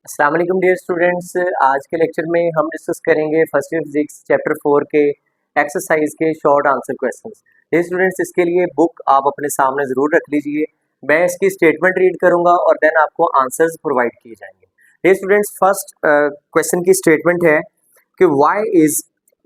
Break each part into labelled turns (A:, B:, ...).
A: अस्सलाम वालेकुम dear students. आज के लेक्चर में हम डिस्कस करेंगे फर्स्ट ईयर फिजिक्स चैप्टर 4 के एक्सरसाइज के short answer questions. Dear students, इसके लिए बुक आप अपने सामने ज़रूर रख लीजिए। मैं इसकी स्टेटमेंट रीड करूंगा और देन आपको आंसर्स प्रोवाइड किए जाएंगे। डियर स्टूडेंट्स, फर्स्ट क्वेश्चन की स्टेटमेंट है कि why is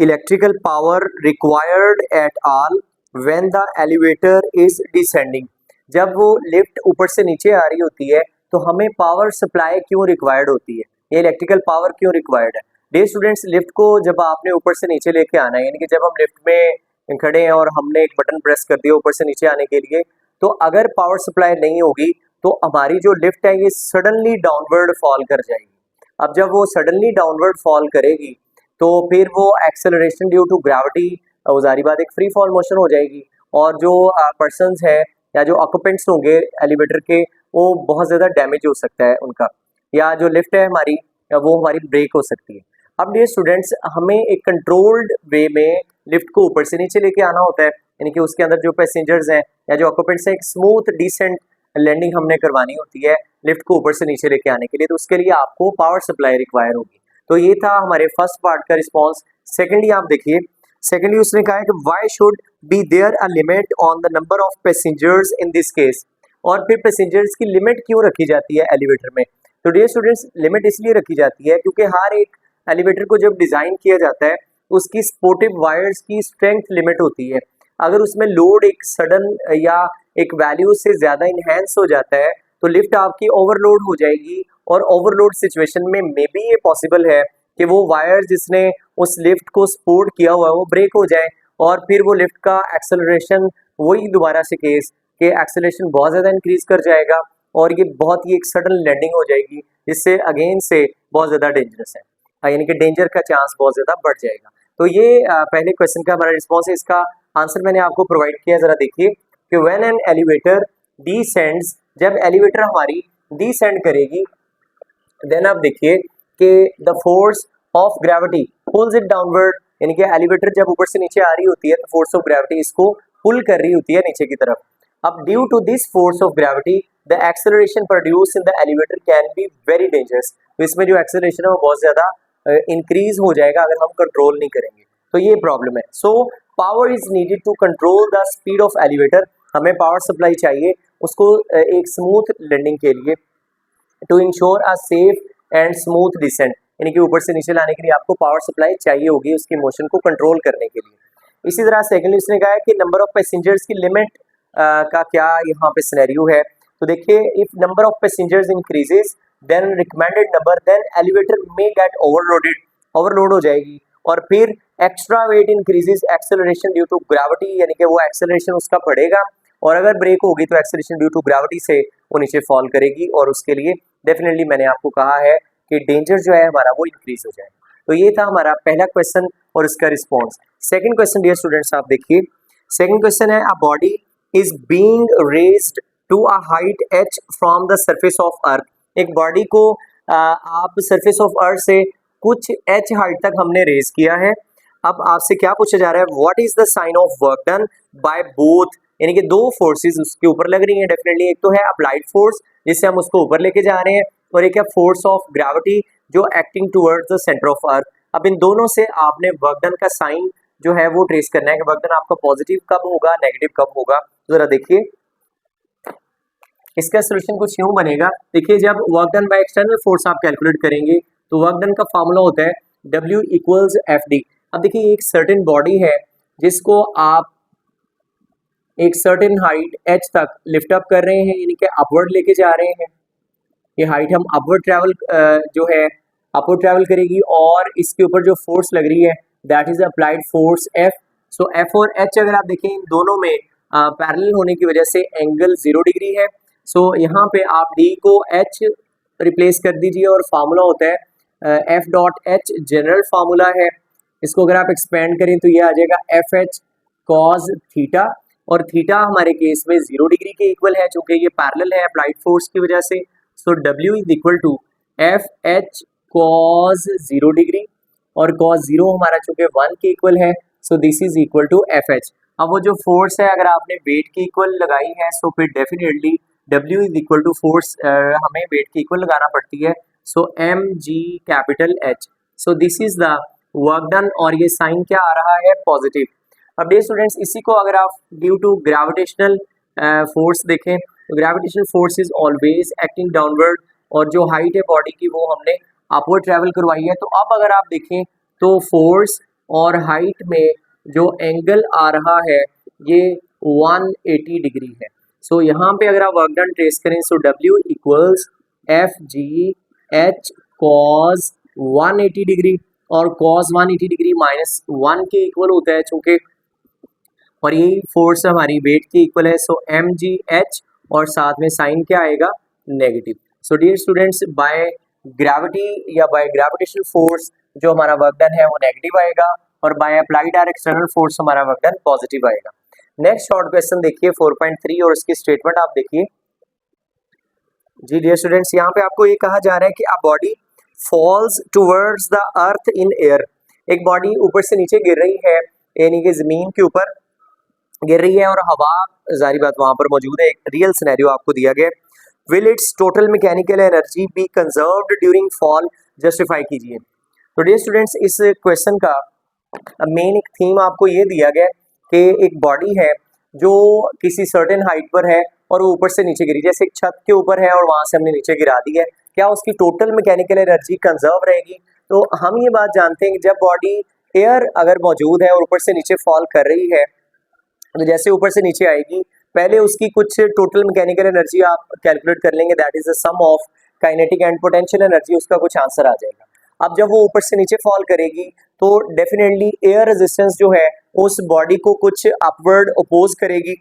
A: electrical power required at all when the elevator is descending. जब वो लिफ्ट ऊपर से नीचे आ रही होती है तो हमें पावर सप्लाई क्यों रिक्वायर्ड होती है, ये इलेक्ट्रिकल पावर क्यों रिक्वायर्ड है। डियर स्टूडेंट्स, लिफ्ट को जब आपने ऊपर से नीचे लेके आना है, यानी कि जब हम लिफ्ट में खड़े हैं और हमने एक बटन प्रेस कर दिया ऊपर से नीचे आने के लिए, तो अगर पावर सप्लाई नहीं होगी तो हमारी जो लिफ्ट है ये सडनली डाउनवर्ड फॉल कर जाएगी। अब जब वो सडनली डाउनवर्ड फॉल करेगी तो फिर वो एक्सेलरेशन ड्यू टू ग्रेविटी, जारी बात एक फ्री फॉल मोशन हो जाएगी और जो पर्सन्स है या जो ऑक्यूपेंट्स होंगे एलिवेटर के, वो बहुत ज़्यादा डैमेज हो सकता है उनका, या जो लिफ्ट है हमारी वो हमारी ब्रेक हो सकती है। अब डियर स्टूडेंट्स, हमें एक कंट्रोल्ड वे में लिफ्ट को ऊपर से नीचे लेके आना होता है, यानी कि उसके अंदर जो पैसेंजर्स हैं या जो ऑक्यूपेंट्स हैं, एक स्मूथ डिसेंट लैंडिंग हमने करवानी होती है लिफ्ट को ऊपर से नीचे लेके आने के लिए, तो उसके लिए आपको पावर सप्लाई रिक्वायर होगी। तो ये था हमारे फर्स्ट पार्ट का रिस्पॉन्स। सेकेंडली आप देखिए, सेकेंडली उसने कहा है कि why should be there a limit on the number of passengers in this case. और फिर पैसेंजर्स की लिमिट क्यों रखी जाती है एलिवेटर में। तो डियर स्टूडेंट्स, लिमिट इसलिए रखी जाती है क्योंकि हर एक एलिवेटर को जब डिजाइन किया जाता है उसकी सपोर्टिव वायर्स की स्ट्रेंथ लिमिट होती है। अगर उसमें लोड एक सडन या एक वैल्यू से ज्यादा इनहेंस हो जाता है तो लिफ्ट आपकी ओवरलोड हो जाएगी, और ओवरलोड सिचुएशन में मे बी ये पॉसिबल है कि वो वायर जिसने उस लिफ्ट को सपोर्ट किया हुआ है वो ब्रेक हो जाए, और फिर वो लिफ्ट का एक्सेलरेशन, वही दोबारा से केस कि एक्सेलरेशन बहुत ज़्यादा इंक्रीज कर जाएगा और ये बहुत ही एक सडन लैंडिंग हो जाएगी, जिससे अगेन से बहुत ज़्यादा डेंजरस है, यानी कि डेंजर का चांस बहुत ज़्यादा बढ़ जाएगा। तो ये पहले क्वेश्चन का हमारा रिस्पॉन्स है। इसका आंसर मैंने आपको प्रोवाइड किया, ज़रा देखिए कि व्हेन एन एलिवेटर डिसेंड्स, जब एलिवेटर हमारी डिसेंड करेगी, देन आप देखिए कि the force of gravity pulls it downward, यानी कि एलिवेटर जब ऊपर से नीचे आ रही होती है तो फोर्स ऑफ ग्रेविटी इसको पुल कर रही होती है नीचे की तरफ। अब due to this force of gravity the acceleration produce in the elevator can be very dangerous. तो इसमें जो एक्सेलरेशन है वो बहुत ज्यादा इंक्रीज हो जाएगा अगर हम कंट्रोल नहीं करेंगे, तो ये प्रॉब्लम है। So power is needed to control the speed of elevator. हमें पावर सप्लाई चाहिए उसको एक स्मूथ लैंडिंग के लिए, to ensure a safe and smooth descent, यानी कि ऊपर से नीचे लाने के लिए आपको पावर सप्लाई चाहिए होगी उसकी मोशन को कंट्रोल करने के लिए। इसी तरह सेकेंडली उसने कहा है कि नंबर ऑफ पैसेंजर्स की लिमिट का क्या यहाँ पे सिनेरियो है। तो देखिए, if number of passengers increases then recommended number, then elevator में गेट ओवरलोडेड, ओवरलोड हो जाएगी, और फिर extra weight increases acceleration due to gravity, यानी कि वो एक्सेलरेशन उसका बढ़ेगा, और अगर ब्रेक होगी तो एक्सेलरेशन ड्यू टू ग्रेविटी से वो नीचे फॉल करेगी, और उसके लिए डेफिनेटली मैंने आपको कहा है कि डेंजर जो है हमारा वो इंक्रीज हो जाएगा। तो ये था हमारा पहला क्वेश्चन और इसका response. Second question dear students, आप देखिए, सेकंड क्वेश्चन है, a body is being raised to a height h from the surface of earth. एक बॉडी को आप सरफेस ऑफ अर्थ से कुछ h हाइट तक हमने रेज किया है। अब आपसे क्या पूछा जा रहा है, what is the sign of work done by both, यानी कि दो फोर्सेस उसके ऊपर लग रही हैं डेफिनेटली। एक तो है अप्लाइड फोर्स जिससे हम उसको ऊपर लेके जा रहे हैं, और एक है फोर्स ऑफ ग्रेविटी जो acting towards the centre of earth. अब इन दोनों से आपने वर्क डन का साइन जो है वो ट्रेस करना है कि वर्क डन आपका पॉजिटिव कब होगा, नेगेटिव कब होगा। जरा देखिए, इसका सोल्यूशन कुछ यूं बनेगा। देखिए, जब work done by external force आप कैलकुलेट करेंगे तो वर्क डन का फार्मूला होता है W इक्वल्स FD। अब देखिए, एक सर्टेन बॉडी है जिसको आप एक सर्टेन हाइट h तक लिफ्ट अप कर रहे हैं, यानी कि अपवर्ड लेके जा रहे हैं। ये हाइट हम अपवर्ड ट्रैवल जो है अपवर्ड ट्रैवल करेगी, और इसके ऊपर जो फोर्स लग रही है that is applied force F। So F और H अगर आप देखें इन दोनों में पैरेलल होने की वजह से एंगल 0 डिग्री है। सो यहाँ पे आप D को H रिप्लेस कर दीजिए, और फार्मूला होता है F dot H, general formula है। इसको अगर आप एक्सपेंड करें तो ये आ जाएगा FH कॉज थीटा, और थीटा हमारे केस में 0 डिग्री के इक्वल है चूंकि ये पैरेलल है अप्लाइड फोर्स की वजह से। So W is equal to FH cos 0 degree, और कॉज 0 हमारा चूंकि 1 के इक्वल है, so this is equal to FH। अब वो जो फोर्स है अगर आपने वेट के इक्वल लगाई है, सो फिर definitely W is equal to force हमें वेट के इक्वल लगाना पड़ती है। So mg so this is the work done और ये साइन क्या आ रहा है पॉजिटिव। अब डियर स्टूडेंट्स इसी को अगर आप ड्यू टू ग्रेविटेशनल फोर्स देखें तो gravitational force is always acting downward और जो हाइट है बॉडी की वो हमने अपवर्ड ट्रेवल करवाई है। तो अब अगर आप देखें तो फोर्स और हाइट में जो एंगल आ रहा है ये 180 डिग्री है। सो यहाँ पे अगर आप वर्क डन ट्रेस करें सो W equals FGH cos 180 degree और cos 180 डिग्री -1 के इक्वल होता है चूंकि, और ये फोर्स हमारी वेट के इक्वल है। सो mgh और साथ में साइन क्या आएगा negative. So dear students by gravity या बाय ग्रेविटेशनल फोर्स जो हमारा वर्क डन है वो नेगेटिव आएगा और बाय अप्लाइड और एक्सटर्नल फोर्स हमारा वर्क डन पॉजिटिव आएगा। नेक्स्ट शॉर्ट क्वेश्चन देखिए 4.3 और इसकी स्टेटमेंट आप देखिए। जी डियर स्टूडेंट्स यहाँ पे आपको ये कहा जा रहा है कि a body false towards the earth in air. एक बॉडी ऊपर से नीचे गिर रही है यानी कि जमीन के ऊपर गिर रही है और हवा जारी बात वहां पर मौजूद है। एक रियल सिनेरियो आपको दिया गया। Will its total mechanical energy be conserved during fall, justify कीजिए। तो डियर स्टूडेंट्स इस क्वेश्चन का मेन एक थीम आपको ये दिया गया कि एक बॉडी है जो किसी सर्टेन हाइट पर है और वो ऊपर से नीचे गिरी, जैसे एक छत के ऊपर है और वहां से हमने नीचे गिरा दी है, क्या उसकी टोटल मैकेनिकल एनर्जी कंजर्व रहेगी? तो हम ये बात जानते हैं कि जब बॉडी एयर अगर मौजूद है और ऊपर से नीचे फॉल कर रही है तो जैसे ऊपर से नीचे आएगी पहले उसकी कुछ टोटल मैकेनिकल एनर्जी आप कैलकुलेट कर लेंगे, that is the sum of kinetic and potential energy, उसका कुछ आंसर आ जाएगा। अब जब वो ऊपर से नीचे फॉल करेगी तो डेफिनेटली एयर रेजिस्टेंस जो है उस बॉडी को कुछ अपवर्ड अपोज करेगी,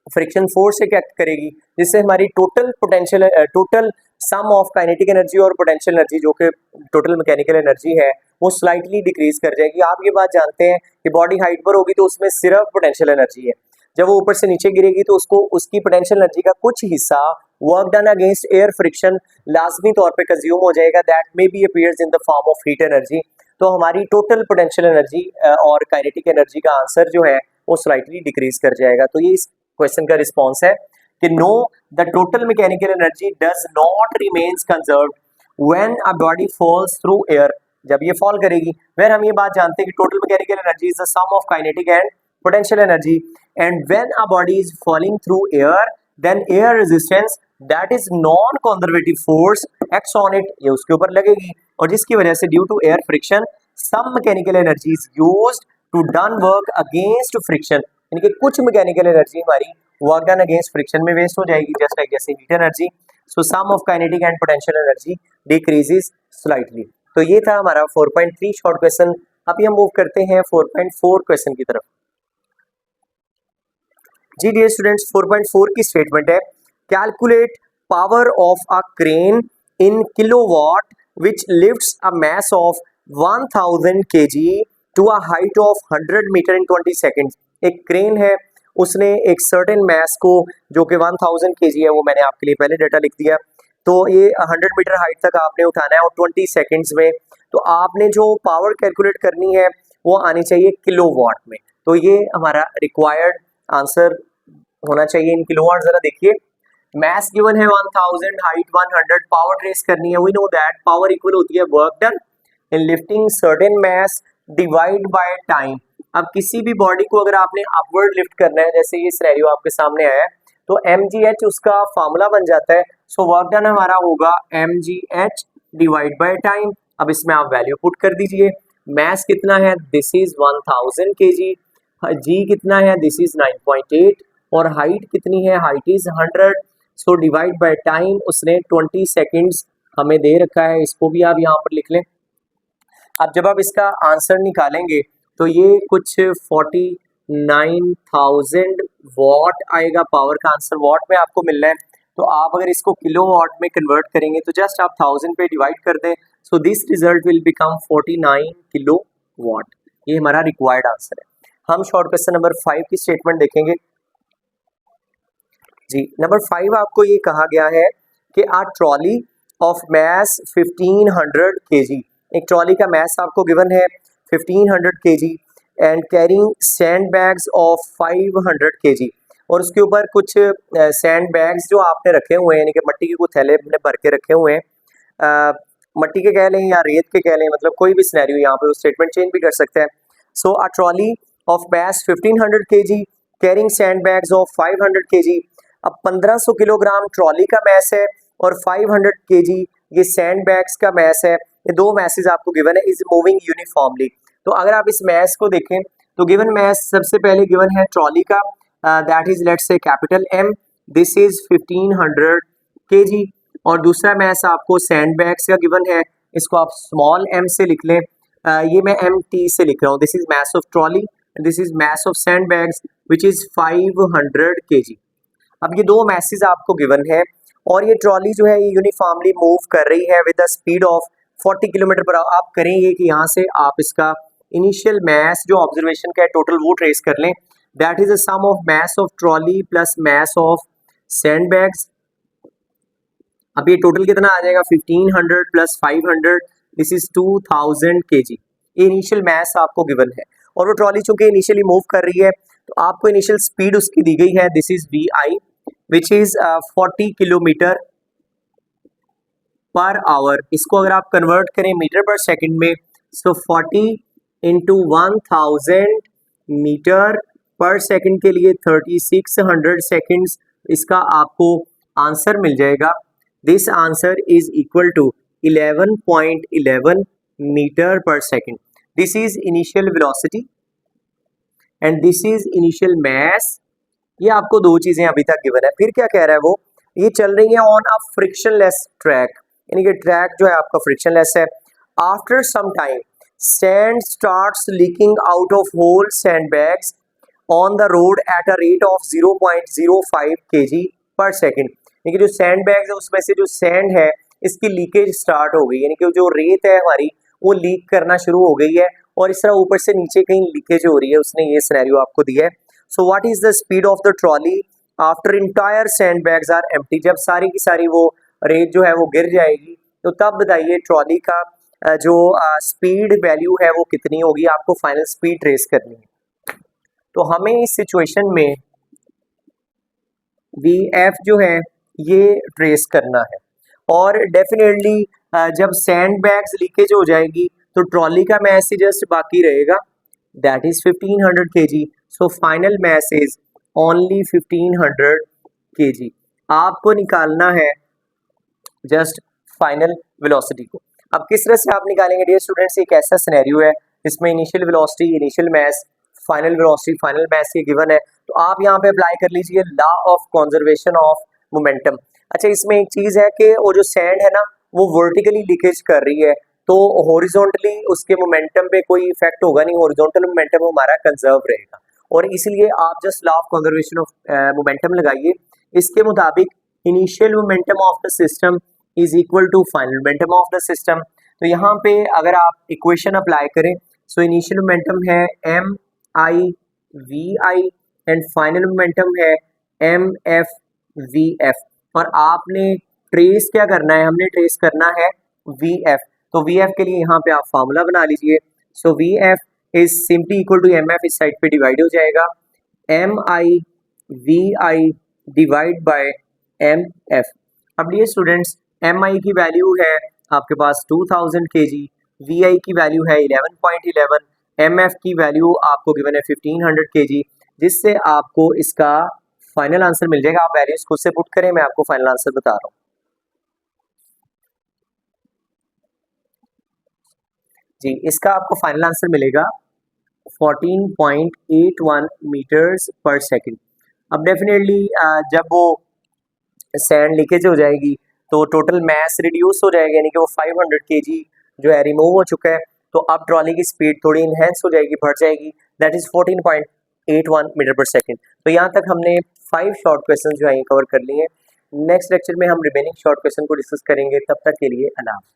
A: फ्रिक्शन फोर्स से एक्ट करेगी, जिससे हमारी total potential total sum of kinetic energy और पोटेंशियल एनर्जी जो कि टोटल मैकेनिकल एनर्जी है वो स्लाइटली डिक्रीज कर जाएगी। आप ये बात जानते हैं कि बॉडी हाइट पर होगी तो उसमें सिर्फ पोटेंशियल एनर्जी है, जब वो ऊपर से नीचे गिरेगी तो उसको उसकी पोटेंशियल एनर्जी का कुछ हिस्सा work done against air friction लाजमी तौर पे कंज्यूम हो जाएगा, that may be appears in the form of heat energy. तो हमारी टोटल पोटेंशियल एनर्जी और काइनेटिक एनर्जी का आंसर जो है वो स्लाइटली डिक्रीज कर जाएगा। तो ये इस क्वेश्चन का रिस्पॉन्स है कि know the total mechanical energy does not remains conserved when a body false through air. जब ये फॉल करेगी फिर हम ये बात जानते हैं कि total mechanical energy is the sum of kinetic and potential energy, and when a body is falling through air then air resistance that is non conservative force acts on it, ये उसके ऊपर लगेगी और जिसकी वजह से due to air friction some mechanical energy is used to done work against friction, यानी कि कुछ मैकेनिकल एनर्जी हमारी वर्क डन अगेंस्ट फ्रिक्शन में वेस्ट हो जाएगी, जस्ट लाइक जैसे heat energy. So sum of kinetic and potential energy decreases slightly. तो ये था हमारा 4.3 शॉर्ट क्वेश्चन। अभी हम मूव करते हैं 4.4 क्वेश्चन की तरफ। जी डियर स्टूडेंट्स 4.4 की स्टेटमेंट है calculate power of a crane in kilowatt which lifts a mass of 1000 kg to a height of 100 metre in 20 seconds. एक क्रेन है उसने एक सर्टेन मास को जो कि 1000 kg है, वो मैंने आपके लिए पहले डाटा लिख दिया, तो ये 100 मीटर हाइट तक आपने उठाना है और 20 सेकंड्स में। तो आपने जो पावर कैलकुलेट करनी है वो आनी चाहिए किलोवाट में। तो ये हमारा रिक्वायर्ड आंसर होना चाहिए इन किलोवाट। जरा देखिए मास गिवन है 1000, हाइट 100, पावर ट्रेस करनी है। We know that power equal होती है work done in lifting certain mass divide by time. अब किसी भी बॉडी को अगर आपने अपवर्ड लिफ्ट करना है, जैसे ये सिनेरियो आपके सामने आया है, तो mgh उसका फार्मूला बन जाता है। सो वर्क डन हमारा होगा mgh डिवाइड बाय टाइम। अब इसमें आप वैल्यू पुट कर दीजिए। मास कितना है, दिस इज 1000 kg, g कितना है, दिस इज 9.8, और हाइट कितनी है, height is 100। So divide by time उसने 20 सेकेंड्स हमें दे रखा है, इसको भी आप यहाँ पर लिख लें। अब जब आप इसका आंसर निकालेंगे तो ये कुछ 49,000 वॉट आएगा। पावर का आंसर वॉट में आपको मिलना है, तो आप अगर इसको किलो वॉट में कन्वर्ट करेंगे तो जस्ट आप 1000 पे डिवाइड कर दें। So this result will become 49 kilo watt. ये हमारा रिक्वायर्ड आंसर है। हम शॉर्ट क्वेश्चन नंबर 5 की स्टेटमेंट देखेंगे। जी नंबर 5 आपको ये कहा गया है कि आ ट्रॉली ऑफ मैस 1500 kg, एक ट्रॉली का मैस आपको गिवन है 1500 kg and carrying sand bags of 500 kg, और उसके ऊपर कुछ सैंड बैग्स जो आपने रखे हुए हैं यानी कि मट्टी के कुछ थैले अपने भर के रखे हुए हैं मट्टी के कह लें या रेत के कह लें, मतलब कोई भी सिनेरियो यहाँ पे वो स्टेटमेंट चेंज भी कर सकता है। So a trolley of mass 1500 kg carrying sand bags of 500 kg। अब 1500 किलोग्राम ट्रॉली का मैस है और 500 kg ये सैंड बैग्स का मैस है। ये दो मैसेज आपको गिवन है, इज मूविंग यूनिफॉर्मली। तो अगर आप इस मैस को देखें तो गिवन मैस सबसे पहले गिवन है ट्रॉली का, that is let's say capital M, this is 1500 kg। और दूसरा मैस आपको सैंड बैग्स का गिवन है, इसको आप स्मॉल m से लिख लें, ये मैं MT से लिख रहा हूँ। This is mess of trolley, this is mess of sand bags which is 500 kg। अब ये दो मैसेज आपको गिवन है और ये ट्रॉली जो है ये यूनिफॉर्मली मूव कर रही है with the speed of 40 kilometre per our. आप करेंगे कि यहाँ से आप इसका इनिशियल मैस जो ऑब्जर्वेशन का है टोटल वो ट्रेस कर लें, that is the sum of mass of trolley plus mass of sand bags. अब ये टोटल कितना आ जाएगा 1500 प्लस 500, दिस इज 2000 kg। ये इनिशियल मैस आपको गिवन है और वो ट्रॉली चूंकि इनिशियली मूव कर रही है तो आपको इनिशियल स्पीड उसकी दी गई है, this is VI which is 40 kilometre per hour. इसको अगर आप कन्वर्ट करें मीटर पर सेकंड में, so 40 into 1000 metre per second के लिए 3600 सेकंड्स इसका आपको आंसर मिल जाएगा। This answer is equal to 11.11 metre per second. This is initial velocity and this is initial mass. ये आपको दो चीजें अभी तक गिवन है। फिर क्या कह रहा है वो, ये चल रही है ऑन अ फ्रिक्शनलेस ट्रैक, यानी कि ट्रैक जो है आपका फ्रिक्शनलेस है। After some time sand starts leaking out of hole sand bags on the road at a rate of 0.05 kg per second. यानी कि जो सैंड बैग्स है उसमें से जो सैंड है इसकी लीकेज स्टार्ट हो गई, यानी कि जो रेत है हमारी वो लीक करना शुरू हो गई है और इस तरह ऊपर से नीचे कहीं लीकेज हो रही है। उसने ये सिनेरियो आपको दिया है। So what is the speed of the trolley after entire sand bags are empty. जब सारी की सारी वो रेत जो है वो गिर जाएगी तो तब बताइए ट्रॉली का जो स्पीड वैल्यू है वो कितनी होगी। आपको फाइनल स्पीड ट्रेस करनी है। तो हमें इस सिचुएशन में VF जो है ये ट्रेस करना है और डेफिनेटली जब सैंड बैग्स लीकेज हो जाएगी तो ट्रॉली का मैस ही जस्ट बाकी रहेगा, that is 1500 kg। So final mass is only 1500 kg। आपको निकालना है जस्ट फाइनल वेलोसिटी को। अब किस तरह से आप निकालेंगे डियर स्टूडेंट्स, एक ऐसा सिनेरियो है जिसमें initial velocity, initial mass, final velocity, final mass ये गिवन है। तो आप यहाँ पे अप्लाई कर लीजिए law of conservation of momentum. अच्छा, इसमें एक चीज है कि वो जो सैंड है ना वो वर्टिकली लीकेज कर रही है तो हॉरिजॉन्टली उसके मोमेंटम पे कोई इफेक्ट होगा नहीं, हॉरिजॉन्टल मोमेंटम हमारा कंजर्व रहेगा और इसलिए आप just law of conservation of momentum लगाइए। इसके मुताबिक initial momentum of the system is equal to final momentum of the system. तो यहाँ पे अगर आप इक्वेशन अप्लाई करें, सो इनिशियल मोमेंटम है MI/VI एंड फाइनल मोमेंटम है MF/VF और आपने ट्रेस क्या करना है, हमने ट्रेस करना है VF। तो VF के लिए यहाँ पे आप फार्मूला बना लीजिए। So VF is simply equal to MF, इस साइड पे डिवाइड हो जाएगा, MI/VI डिवाइड बाय MF। अब ये स्टूडेंट्स MI की वैल्यू है आपके पास 2000 kg, VI की वैल्यू है 11.11, MF की वैल्यू आपको गिवन है 1500 kg, जिससे आपको इसका फाइनल आंसर मिल जाएगा। आप वैल्यूज खुद से पुट करें, मैं आपको फाइनल आंसर बता रहा हूँ। जी, इसका आपको फाइनल आंसर मिलेगा 14.81 मीटर्स पर सेकंड। अब डेफिनेटली जब वो सैंड लीकेज हो जाएगी तो टोटल मैस रिड्यूस हो जाएगा, यानी कि वो 500 kg जो है रिमूव हो चुका है। तो अब ट्रॉली की स्पीड थोड़ी इनहेंस हो जाएगी, बढ़ जाएगी, that is 14.81 metre per second. तो यहाँ तक हमने 5 शॉर्ट क्वेश्चन जो है कवर कर लिए हैं। नेक्स्ट लेक्चर में हम रिमेनिंग शॉर्ट क्वेश्चन को डिस्कस करेंगे। तब तक के लिए अल्लाह हाफ़िज़।